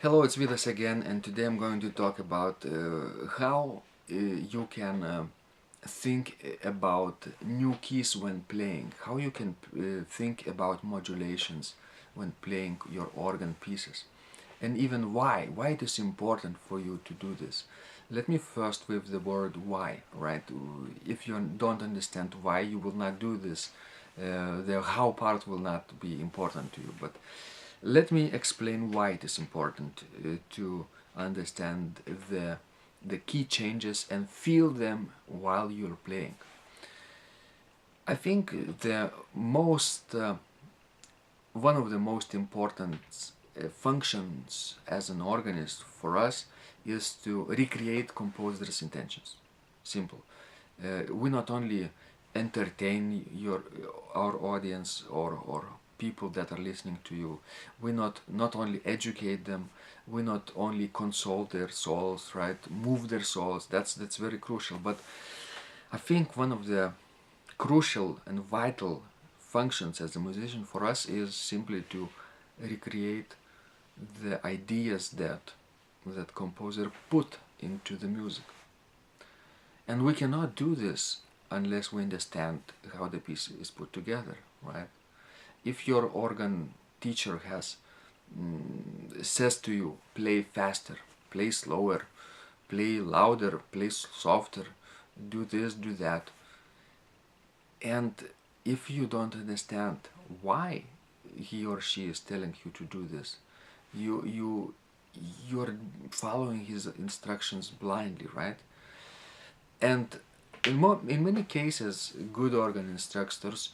Hello, it's Vidas again, and today I'm going to talk about how you can think about new keys when playing, how you can think about modulations when playing your organ pieces, and even why it is important for you to do this. Let me first with the word why, right? If you don't understand why, you will not do this. The how part will not be important to you, but let me explain why it is important to understand the key changes and feel them while you're playing. I think the most one of the most important functions as an organist for us is to recreate composer's intentions. Simple. We not only entertain our audience or people that are listening to you. We not only educate them. We not only console their souls, right? Move their souls. That's very crucial. But I think one of the crucial and vital functions as a musician for us is simply to recreate the ideas that composer put into the music. And we cannot do this unless we understand how the piece is put together, right? If your organ teacher says to you, play faster, play slower, play louder, play softer, do this, do that, and if you don't understand why he or she is telling you to do this, you're following his instructions blindly, right? And in many cases, good organ instructors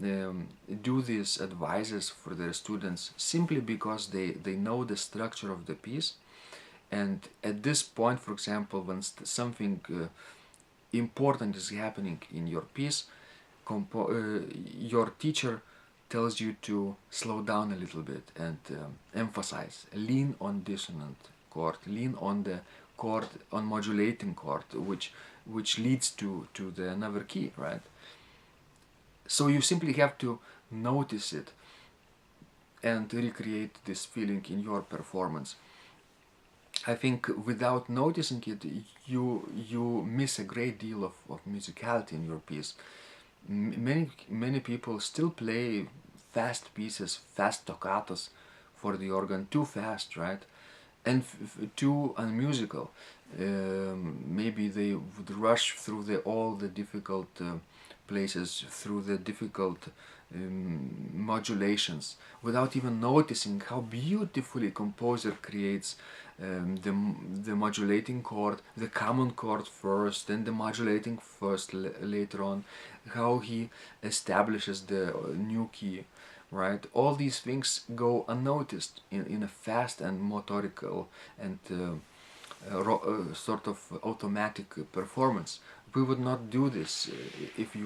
do these advices for their students simply because they know the structure of the piece. And at this point, for example, when something important is happening in your piece, your teacher tells you to slow down a little bit and emphasize, lean on dissonant chord, lean on the chord, on modulating chord, which leads to the another key, right? So you simply have to notice it and recreate this feeling in your performance. I think without noticing it, you miss a great deal of musicality in your piece. Many people still play fast pieces, fast toccatas for the organ, too fast, right? And too unmusical. Maybe they would rush through all the difficult places, through the difficult modulations, without even noticing how beautifully composer creates the modulating chord, the common chord first, then the modulating first later on, how he establishes the new key, right? All these things go unnoticed in a fast and motorical and sort of automatic performance. We would not do this if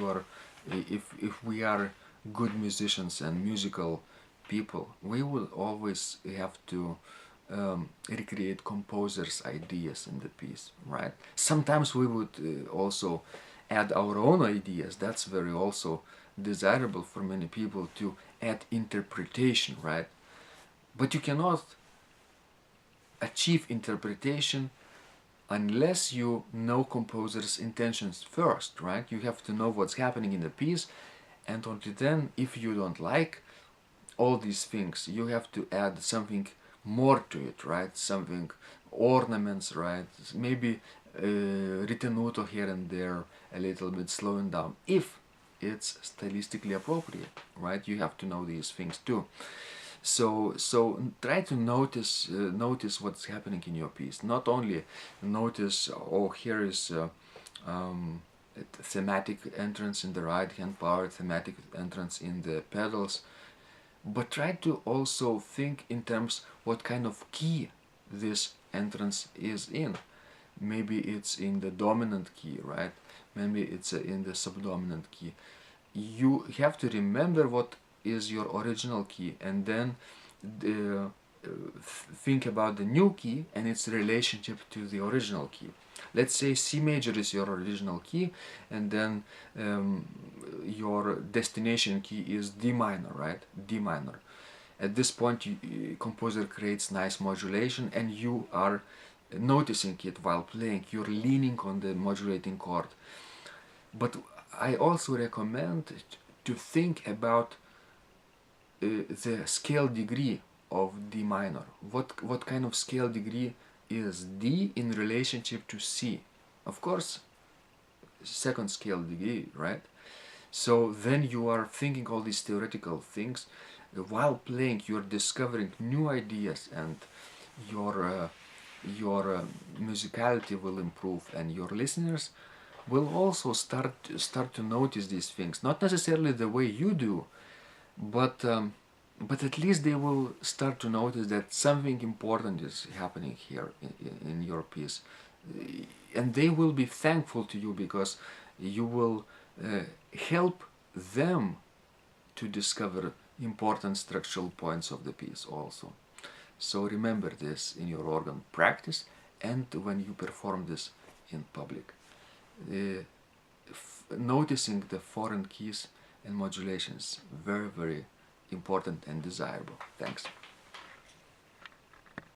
we are good musicians and musical people. We will always have to recreate composers' ideas in the piece, right? Sometimes we would also add our own ideas. That's very also desirable for many people to add interpretation, right? But you cannot achieve interpretation unless you know composer's intentions first, right? You have to know what's happening in the piece, and until then, if you don't like all these things, you have to add something more to it, right? Something, ornaments, right? Maybe ritenuto here and there, a little bit slowing down, if it's stylistically appropriate, right? You have to know these things too. So try to notice what's happening in your piece. Not only notice, oh, here is a thematic entrance in the right hand part, thematic entrance in the pedals, but try to also think in terms what kind of key this entrance is in. Maybe it's in the dominant key, right? Maybe it's in the subdominant key. You have to remember what is your original key, and then think about the new key and its relationship to the original key. Let's say C major is your original key, and then your destination key is D minor, right? D minor. At this point, composer creates nice modulation, and you are noticing it while playing. You're leaning on the modulating chord. But I also recommend to think about the scale degree of D minor. What kind of scale degree is D in relationship to C? Of course, second scale degree, right? So then you are thinking all these theoretical things. While playing, you're discovering new ideas, and your musicality will improve, and your listeners will also start to notice these things. Not necessarily the way you do, but at least they will start to notice that something important is happening here in your piece, and they will be thankful to you because you will help them to discover important structural points of the piece also. So remember this in your organ practice and when you perform this in public. Noticing the foreign keys and modulations, very, very important and desirable. Thanks.